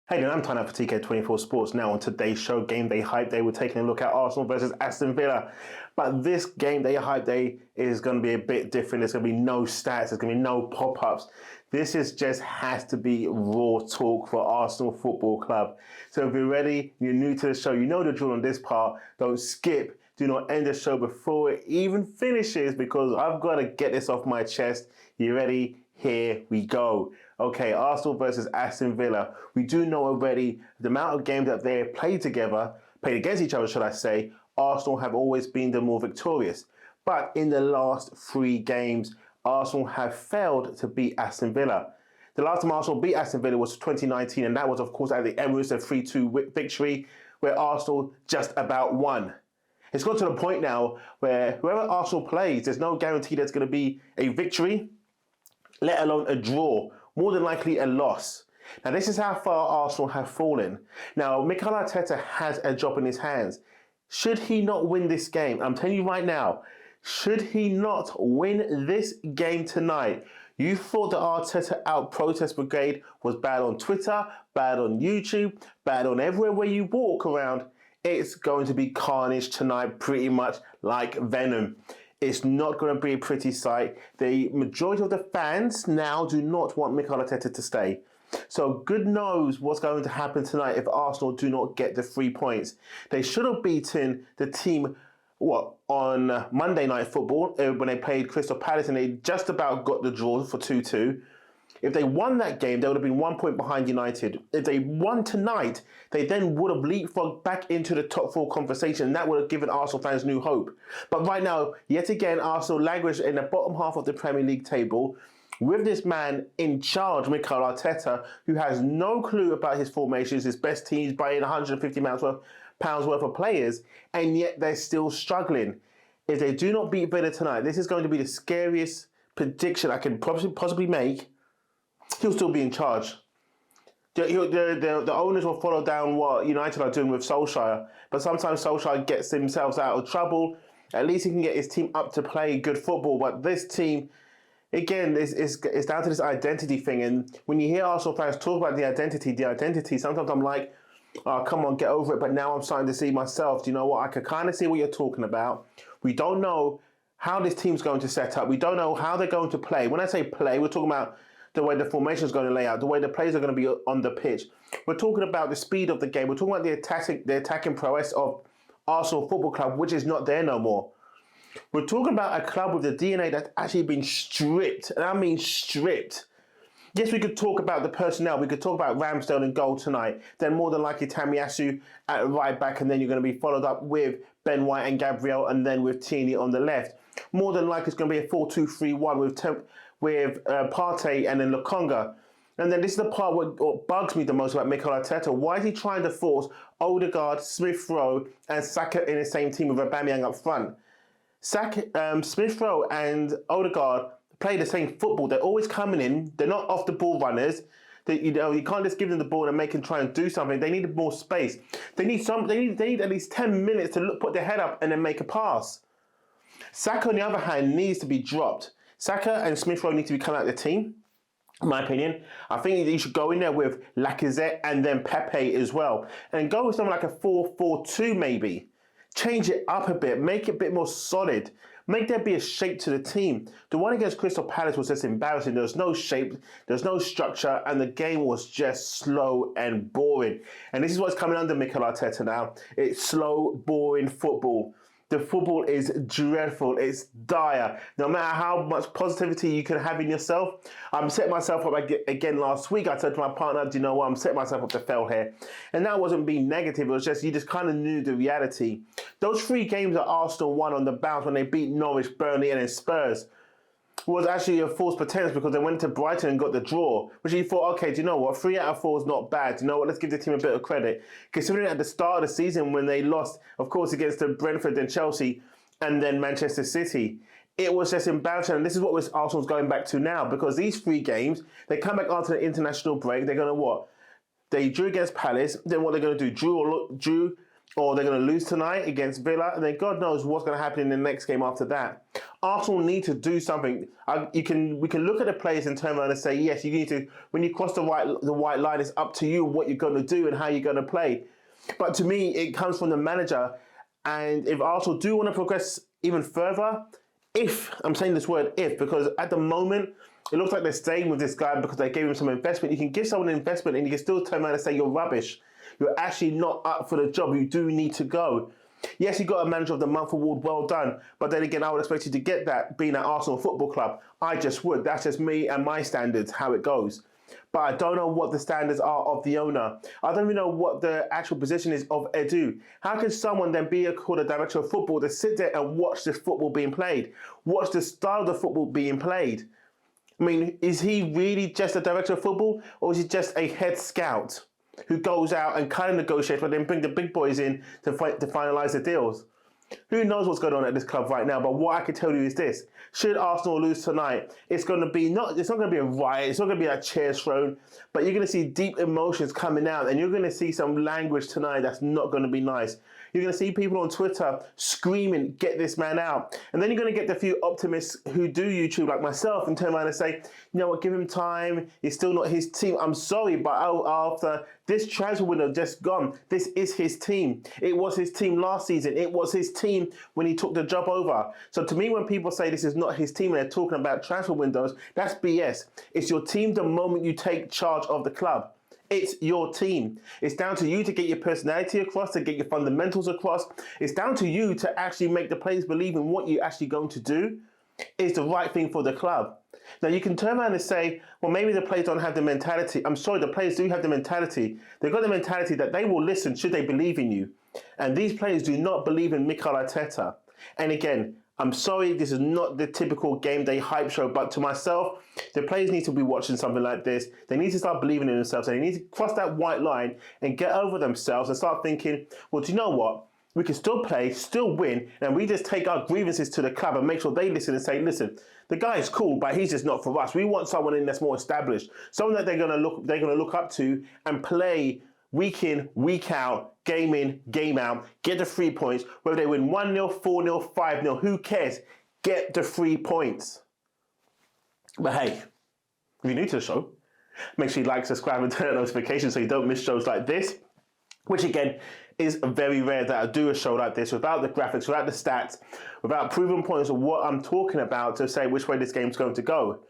Hey there, I'm Tyne for TK24 Sports. Now on today's show, Game Day Hype Day, we're taking a look at Arsenal versus Aston Villa. But this Game Day Hype Day is going to be a bit different. There's going to be no stats, there's going to be no pop-ups. This is just has to be raw talk for Arsenal Football Club. So if you're ready, you're new to the show, you know the drill on this part. Don't skip. Do not end the show before it even finishes because I've got to get this off my chest. You ready? Here we go. Okay, Arsenal versus Aston Villa. We do know already the amount of games that they have played together, played against each other, should I say, Arsenal have always been the more victorious. But in the last 3 games, Arsenal have failed to beat Aston Villa. The last time Arsenal beat Aston Villa was 2019, and that was, of course, at the Emirates, a 3-2 victory, where Arsenal just about won. It's got to the point now where whoever Arsenal plays, there's no guarantee there's going to be a victory, let alone a draw, more than likely a loss. Now, this is how far Arsenal have fallen. Now, Mikel Arteta has a job in his hands. Should he not win this game, I'm telling you right now, should he not win this game tonight, you thought the Arteta out protest brigade was bad on Twitter, bad on YouTube, bad on everywhere where you walk around. It's going to be carnage tonight, pretty much like venom. It's not going to be a pretty sight. The majority of the fans now do not want Mikel Arteta to stay. So good knows what's going to happen tonight if Arsenal do not get the 3 points. They should have beaten the team, on Monday Night Football when they played Crystal Palace and they just about got the draw for 2-2. If they won that game, they would have been 1 point behind United. If they won tonight, they then would have leapfrogged back into the top 4 conversation, and that would have given Arsenal fans new hope. But right now, yet again, Arsenal languish in the bottom half of the Premier League table with this man in charge, Mikel Arteta, who has no clue about his formations, his best teams, buying £150 pounds worth of players, and yet they're still struggling. If they do not beat Villa tonight, this is going to be the scariest prediction I can possibly make. He'll still be in charge. The owners will follow down what United are doing with Solskjaer, but sometimes Solskjaer gets themselves out of trouble. At least he can get his team up to play good football, but this team, again, it's down to this identity thing, and when you hear Arsenal fans talk about the identity, sometimes I'm like, oh, come on, get over it, but now I'm starting to see myself. Do you know what? I can kind of see what you're talking about. We don't know how this team's going to set up. We don't know how they're going to play. When I say play, we're talking about the way the formation is going to lay out, the way the players are going to be on the pitch. We're talking about the speed of the game. We're talking about the attacking prowess of Arsenal Football Club, which is not there no more. We're talking about a club with the DNA that's actually been stripped, and I mean stripped. Yes, we could talk about the personnel. We could talk about Ramsdale in goal tonight. Then more than likely Tomiyasu at right back, and then you're going to be followed up with Ben White and Gabriel, and then with Tierney on the left. More than likely it's going to be a 4-2-3-1 with Partey and then Lokonga. And then this is the part what bugs me the most about Mikel Arteta. Why is he trying to force Odegaard, Smith-Rowe and Saka in the same team with Aubameyang up front? Smith-Rowe and Odegaard play the same football. They're always coming in. They're not off the ball runners. You can't just give them the ball and make them try and do something. They need more space. They need at least 10 minutes to put their head up and then make a pass. Saka, on the other hand, needs to be dropped. Saka and Smith-Rowe need to be coming out of the team, in my opinion. I think you should go in there with Lacazette and then Pepe as well. And go with something like a 4-4-2 maybe. Change it up a bit. Make it a bit more solid. Make there be a shape to the team. The one against Crystal Palace was just embarrassing. There was no shape, there was no structure, and the game was just slow and boring. And this is what's coming under Mikel Arteta now. It's slow, boring football. The football is dreadful. It's dire. No matter how much positivity you can have in yourself, I'm setting myself up again last week. I said to my partner, do you know what? I'm setting myself up to fail here. And that wasn't being negative. It was just, you just kind of knew the reality. Those 3 games that Arsenal won on the bounce when they beat Norwich, Burnley and then Spurs was actually a false pretense because they went to Brighton and got the draw, which you thought, okay, do you know what? 3 out of 4 is not bad. Do you know what? Let's give the team a bit of credit. Considering at the start of the season when they lost, of course, against the Brentford and Chelsea and then Manchester City, it was just embarrassing. And this is what Arsenal's going back to now because these 3 games, they come back after the international break. They're going to what? They drew against Palace. Then what they're going to do? Drew or they're going to lose tonight against Villa, and then God knows what's going to happen in the next game after that. Arsenal need to do something. We can look at the players and turn around and say, yes, you need to. When you cross the white line, it's up to you what you're going to do and how you're going to play. But to me, it comes from the manager. And if Arsenal do want to progress even further, if I'm saying this word if, because at the moment it looks like they're staying with this guy because they gave him some investment. You can give someone an investment and you can still turn around and say you're rubbish. You're actually not up for the job. You do need to go. Yes, you got a Manager of the Month award, well done. But then again, I would expect you to get that being at Arsenal Football Club. I just would. That's just me and my standards, how it goes. But I don't know what the standards are of the owner. I don't even know what the actual position is of Edu. How can someone then be called a director of football to sit there and watch this football being played? Watch the style of the football being played? I mean, is he really just a director of football, or is he just a head scout who goes out and kind of negotiates, but then bring the big boys in to finalise the deals? Who knows what's going on at this club right now? But what I can tell you is this: should Arsenal lose tonight, it's not going to be a riot. It's not going to be like chairs thrown, but you're going to see deep emotions coming out, and you're going to see some language tonight that's not going to be nice. You're going to see people on Twitter screaming, "Get this man out!" And then you're going to get the few optimists who do YouTube, like myself, and turn around and say, "You know what? Give him time. He's still not his team. I'm sorry, but after this transfer window just gone, this is his team. It was his team last season. It was his team when he took the job over." So to me, when people say this is not his team and they're talking about transfer windows, that's BS. It's your team the moment you take charge of the club. It's your team. It's down to you to get your personality across, to get your fundamentals across. It's down to you to actually make the players believe in what you're actually going to do is the right thing for the club. Now, you can turn around and say, well, maybe the players don't have the mentality. I'm sorry, the players do have the mentality. They've got the mentality that they will listen should they believe in you. And these players do not believe in Mikel Arteta. And again, I'm sorry, this is not the typical game day hype show, but to myself, the players need to be watching something like this. They need to start believing in themselves. They need to cross that white line and get over themselves and start thinking, well, do you know what? We can still play, still win, and we just take our grievances to the club and make sure they listen and say, listen, the guy is cool, but he's just not for us. We want someone in that's more established, someone that they're gonna look up to and play week in, week out, game in, game out, get the 3 points, whether they win 1-0, 4-0, 5-0, who cares? Get the 3 points. But hey, if you're new to the show, make sure you like, subscribe, and turn on notifications so you don't miss shows like this, which again is very rare that I do a show like this without the graphics, without the stats, without proven points of what I'm talking about to say which way this game's going to go.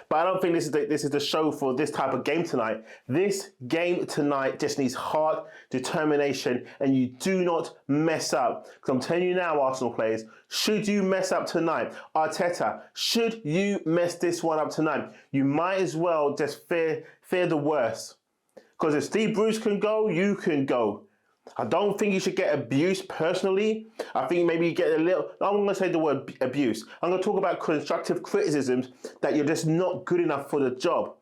But I don't think this is the show for this type of game tonight. This game tonight just needs heart, determination, and you do not mess up. Because I'm telling you now, Arsenal players, should you mess up tonight, Arteta, should you mess this one up tonight, you might as well just fear the worst. Because if Steve Bruce can go, you can go. I don't think you should get abused personally. I think maybe you get a little, I'm going to say the word abuse. I'm going to talk about constructive criticisms that you're just not good enough for the job.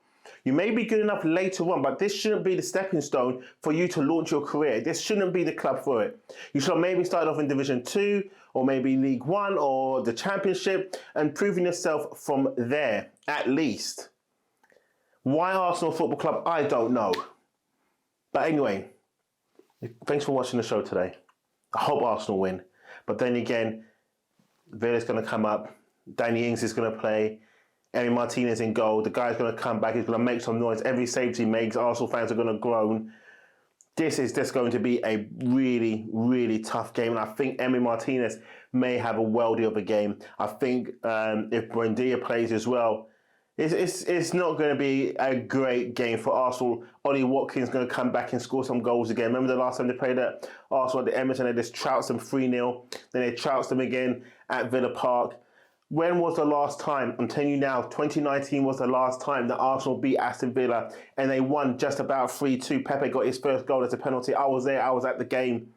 You may be good enough later on, but this shouldn't be the stepping stone for you to launch your career. This shouldn't be the club for it. You should maybe start off in Division 2 or maybe League 1 or the Championship and proving yourself from there, at least. Why Arsenal Football Club? I don't know. But anyway, thanks for watching the show today. I hope Arsenal win. But then again, Villa's going to come up. Danny Ings is going to play. Emi Martinez in goal. The guy's going to come back. He's going to make some noise. Every save he makes, Arsenal fans are going to groan. This is just going to be a really, really tough game. And I think Emi Martinez may have a worldie of a game. I think if Buendia plays as well, it's not going to be a great game for Arsenal. Ollie Watkins going to come back and score some goals again. Remember the last time they played at Arsenal at the Emirates and they just trounced them 3-0. Then they trounced them again at Villa Park. When was the last time? I'm telling you now, 2019 was the last time that Arsenal beat Aston Villa and they won just about 3-2. Pepe got his first goal as a penalty. I was there. I was at the game.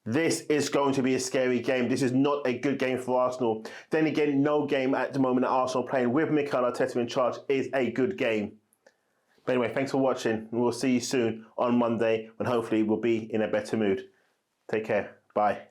This is going to be a scary game. This is not a good game for Arsenal. Then again, no game at the moment that Arsenal playing with Mikel Arteta in charge is a good game. But anyway, thanks for watching. We'll see you soon on Monday when hopefully we'll be in a better mood. Take care. Bye.